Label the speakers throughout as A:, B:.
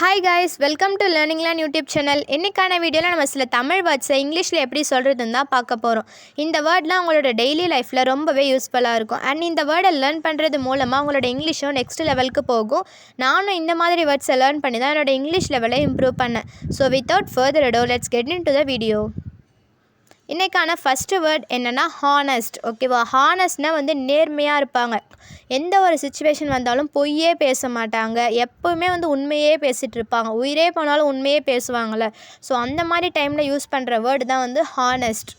A: Hi guys, welcome to learning learn YouTube channel. இன்றைக்கான வீடியோவில் நம்ம சில தமிழ் வேர்ட்ஸை இங்கிலீஷில் எப்படி சொல்கிறதுன்னு தான் பார்க்க போகிறோம். இந்த வேர்ட்லாம் உங்களோட டெய்லி லைஃப்பில் ரொம்பவே யூஸ்ஃபுல்லாக இருக்கும். அண்ட் இந்த வேர்டை லேர்ன் பண்ணுறது மூலமாக உங்களோட இங்கிலீஷும் நெக்ஸ்ட் லெவலுக்கு போகும். நானும் இந்த மாதிரி வேர்ட்ஸை லேர்ன் பண்ணி தான் என்னோட இங்கிலீஷ் லெவலை இம்ப்ரூவ் பண்ணேன். So without further ado let's get into the video. இன்றைக்கான ஃபஸ்ட்டு வேர்ட் என்னென்னா ஹானஸ்ட். ஓகேவா? ஹானஸ்ட்னால் நேர்மையாக இருப்பாங்க. எந்த ஒரு சுச்சுவேஷன் வந்தாலும் பொய்யே பேச மாட்டாங்க. எப்போவுமே உண்மையே பேசிகிட்டு இருப்பாங்க. உயிரே போனாலும் உண்மையே பேசுவாங்கள்ல. ஸோ அந்த மாதிரி டைமில் யூஸ் பண்ணுற வேர்டு தான் ஹானஸ்ட்.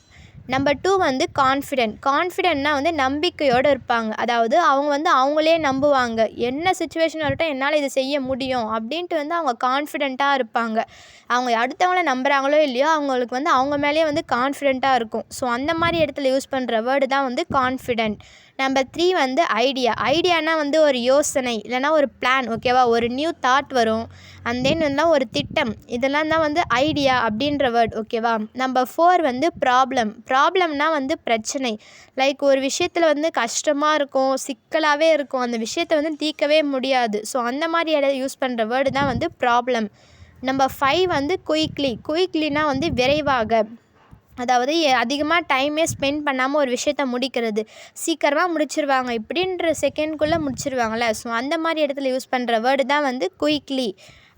A: Number 2 confident. கான்ஃபிடென்ட்னா நம்பிக்கையோடு இருப்பாங்க. அதாவது அவங்க அவங்களே நம்புவாங்க. என்ன சுச்சுவேஷன் வரட்டும் என்னால் இது செய்ய முடியும் அப்படின்ட்டு அவங்க கான்ஃபிடென்ட்டாக இருப்பாங்க. அவங்க அடுத்தவங்கள நம்புகிறாங்களோ இல்லையோ அவங்களுக்கு அவங்க மேலேயே கான்ஃபிடென்ட்டாக இருக்கும். ஸோ அந்த மாதிரி இடத்துல யூஸ் பண்ணுற வேர்டு தான் கான்ஃபிடென்ட். Number 3 idea. ஐடியானா ஒரு யோசனை இல்லைனா ஒரு பிளான். ஓகேவா? ஒரு நியூ தாட் வரும். அண்ட் தென் ஒரு திட்டம். இதெல்லாம் தான் ஐடியா அப்படின்ற வேர்ட். ஓகேவா? Number 4 problem. ப்ராப்ளம்னா பிரச்சனை. லைக் ஒரு விஷயத்தில் கஷ்டமாக இருக்கும், சிக்கலாகவே இருக்கும், அந்த விஷயத்தை தீர்க்கவே முடியாது. ஸோ அந்த மாதிரி யூஸ் பண்ணுற வேர்டு தான் ப்ராப்ளம். Number 5 quickly. குயிக்லினா விரைவாக. அதாவது அதிகமாக டைமே ஸ்பெண்ட் பண்ணாமல் ஒரு விஷயத்த முடிக்கிறது. சீக்கிரமாக முடிச்சிருவாங்க, இப்படின்ற செகண்ட்குள்ளே முடிச்சிருவாங்கள்ல. ஸோ அந்த மாதிரி இடத்துல யூஸ் பண்ணுற வேர்டு தான் குயிக்லி.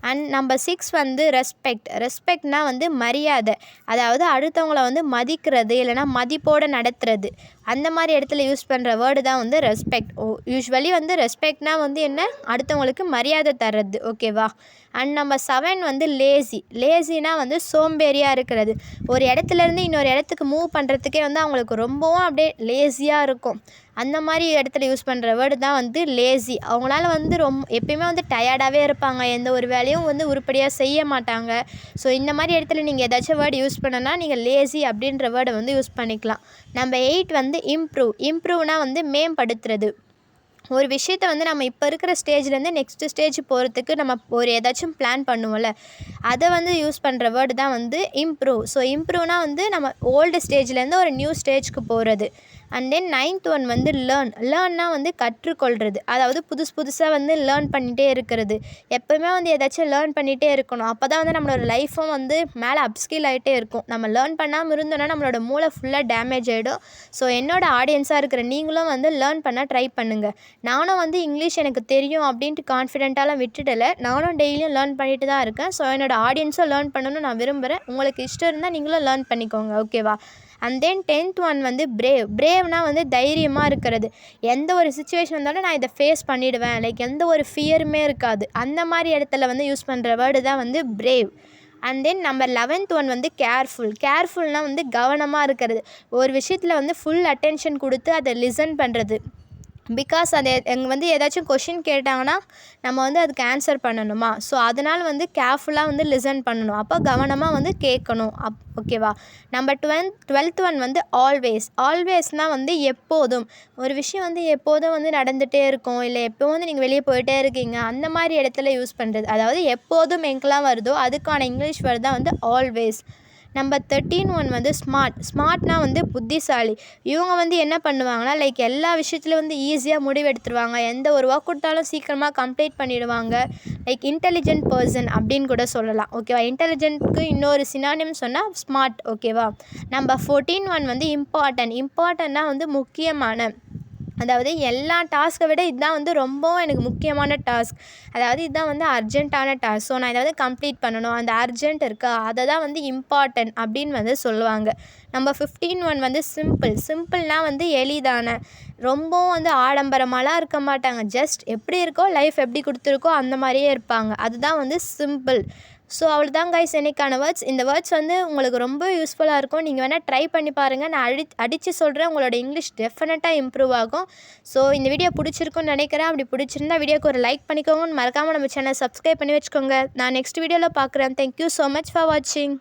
A: And number 6 respect. ரெஸ்பெக்ட்னா மரியாதை. அதாவது அடுத்தவங்கள மதிக்கிறது இல்லைனா மதிப்போடு நடத்துறது. அந்த மாதிரி இடத்துல யூஸ் பண்ணுற வேர்டு தான் ரெஸ்பெக்ட். யூஸ்வலி ரெஸ்பெக்ட்னா என்ன? அடுத்தவங்களுக்கு மரியாதை தர்றது. ஓகேவா? And number 7 lazy. லேசினா சோம்பேறியாக இருக்கிறது. ஒரு இடத்துலேருந்து இன்னொரு இடத்துக்கு மூவ் பண்ணுறதுக்கே அவங்களுக்கு ரொம்பவும் அப்படியே லேசியாக இருக்கும். அந்த மாதிரி இடத்துல யூஸ் பண்ணுற வேர்டு தான் லேசி. அவங்களால எப்பயுமே டயர்டாகவே இருப்பாங்க. எந்த ஒரு வேலையும் உருப்படியாக செய்ய மாட்டாங்க. ஸோ இந்த மாதிரி இடத்துல நீங்கள் ஏதாச்சும் வேர்டு யூஸ் பண்ணனா நீங்கள் லேசி அப்படின்ற வேர்டை யூஸ் பண்ணிக்கலாம். Number 8 improve. இம்ப்ரூவ்னா மேம்படுத்துறது. ஒரு விஷயத்தை நம்ம இப்போ இருக்கிற ஸ்டேஜ்லேருந்து நெக்ஸ்ட் ஸ்டேஜ் போகிறதுக்கு நம்ம ஒரு ஏதாச்சும் பிளான் பண்ணுவோம்ல, அதை யூஸ் பண்ணுற வேர்டு தான் இம்ப்ரூவ். ஸோ இம்ப்ரூவ்னா நம்ம ஓல்டு ஸ்டேஜ்லேருந்து ஒரு நியூ ஸ்டேஜ்க்கு போகிறது. And then 9th learn. லேர்ன்னா கற்றுக்கொள்கிறது. அதாவது புதுசாக லேர்ன் பண்ணிகிட்டே இருக்கிறது. எப்போவுமே ஏதாச்சும் லேர்ன் பண்ணிகிட்டே இருக்கணும். அப்போ தான் நம்மளோட லைஃப்பும் மேலே அப்ஸ்கில் ஆகிட்டே இருக்கும். நம்ம லேர்ன் பண்ணாமல் இருந்தோன்னா நம்மளோட மூளை ஃபுல்லாக டேமேஜ் ஆகிடும். ஸோ என்னோட ஆடியன்ஸாக இருக்கிற நீங்களும் லேர்ன் பண்ண ட்ரை பண்ணுங்கள். நானும் இங்கிலீஷ் எனக்கு தெரியும் அப்படின்ட்டு கான்ஃபிடென்ட்டாலாம் விட்டுடலை. நானும் டெய்லியும் லேர்ன் பண்ணிட்டு தான் இருக்கேன். ஸோ என்னோடய ஆடியன்ஸும் லேர்ன் பண்ணணும்னு நான் விரும்புகிறேன். உங்களுக்கு இஷ்டம் இருந்தால் நீங்களும் லேர்ன் பண்ணிக்கோங்க. ஓகேவா? And then 10th brave. பிரேவ்னா தைரியமாக இருக்கிறது. எந்த ஒரு சுச்சுவேஷன் வந்தாலும் நான் இதை ஃபேஸ் பண்ணிவிடுவேன். லைக் எந்த ஒரு ஃபியருமே இருக்காது. அந்த மாதிரி இடத்துல யூஸ் பண்ணுற வேர்டு தான் brave. And then number 11th careful. கேர்ஃபுல்னால் கவனமாக இருக்கிறது. ஒரு விஷயத்தில் ஃபுல் அட்டென்ஷன் கொடுத்து அதை லிசன் பண்ணுறது. பிகாஸ் அது எங்கே ஏதாச்சும் கொஷின் கேட்டாங்கன்னா நம்ம அதுக்கு ஆன்சர் பண்ணணுமா. ஸோ அதனால் கேர்ஃபுல்லாக லிசன் பண்ணணும். அப்போ கவனமாக கேட்கணும். ஓகேவா? Number 12th always. ஆல்வேஸ்னால் எப்போதும். ஒரு விஷயம் எப்போதும் நடந்துகிட்டே இருக்கும். இல்லை எப்போ நீங்கள் வெளியே போயிட்டே இருக்கீங்க, அந்த மாதிரி இடத்துல யூஸ் பண்ணுறது. அதாவது எப்போதும் எங்கெல்லாம் வருதோ அதுக்கான இங்கிலீஷ் வேர்டு தான் ஆல்வேஸ். Number 13 smart. ஸ்மார்ட்னா புத்திசாலி. இவங்க என்ன பண்ணுவாங்கன்னா லைக் எல்லா விஷயத்துலையும் ஈஸியாக முடிவெடுத்துருவாங்க. எந்த ஒரு ஒர்க் கொடுத்தாலும் சீக்கிரமாக கம்ப்ளீட் பண்ணிடுவாங்க. லைக் இன்டெலிஜென்ட் பர்சன் அப்படின்னு கூட சொல்லலாம். ஓகேவா? இன்டெலிஜென்ட்க்கு இன்னொரு சினானிம் சொன்னால் ஸ்மார்ட். ஓகேவா? Number 14 important. இம்பார்ட்டன்னா முக்கியமான. அதாவது எல்லா டாஸ்க்கை விட இதுதான் ரொம்பவும் எனக்கு முக்கியமான டாஸ்க். அதாவது இதுதான் அர்ஜென்ட்டான டாஸ்க். ஸோ நான் இதை கம்ப்ளீட் பண்ணணும். அந்த அர்ஜென்ட் இருக்கா அதை தான் இம்பார்ட்டன்ட் அப்படின்னு சொல்லுவாங்க. Number 15 simple. சிம்பிள்னால் எளிதான. ரொம்பவும் ஆடம்பரமாலாம் இருக்க மாட்டாங்க. ஜஸ்ட் எப்படி இருக்கோ லைஃப் எப்படி கொடுத்துருக்கோ அந்த மாதிரியே இருப்பாங்க. அதுதான் சிம்பிள். ஸோ அவ்வளோதான் கைஸ் இன்றைக்கான வேர்ட்ஸ். இந்த வேர்ட்ஸ் உங்களுக்கு ரொம்ப யூஸ்ஃபுல்லாக இருக்கும். நீங்கள் வேணால் ட்ரை பண்ணி பாருங்கள். நான் அடித்து சொல்கிறேன், உங்களோட இங்கிலீஷ் டெஃபினட்டாக இம்ப்ரூவ் ஆகும். ஸோ இந்த வீடியோ பிடிச்சிருக்குன்னு நினைக்கிறேன். அப்படி பிடிச்சிருந்தா வீடியோக்கு ஒரு லைக் பண்ணிக்கோங்க. மறக்காமல் நம்ம சேனல் சப்ஸ்கிரைப் பண்ணி வச்சுக்கோங்க. நான் நெக்ஸ்ட் வீடியோவில் பார்க்குறேன். தேங்க்யூ ஸோ மச் ஃபார் வாட்சிங்.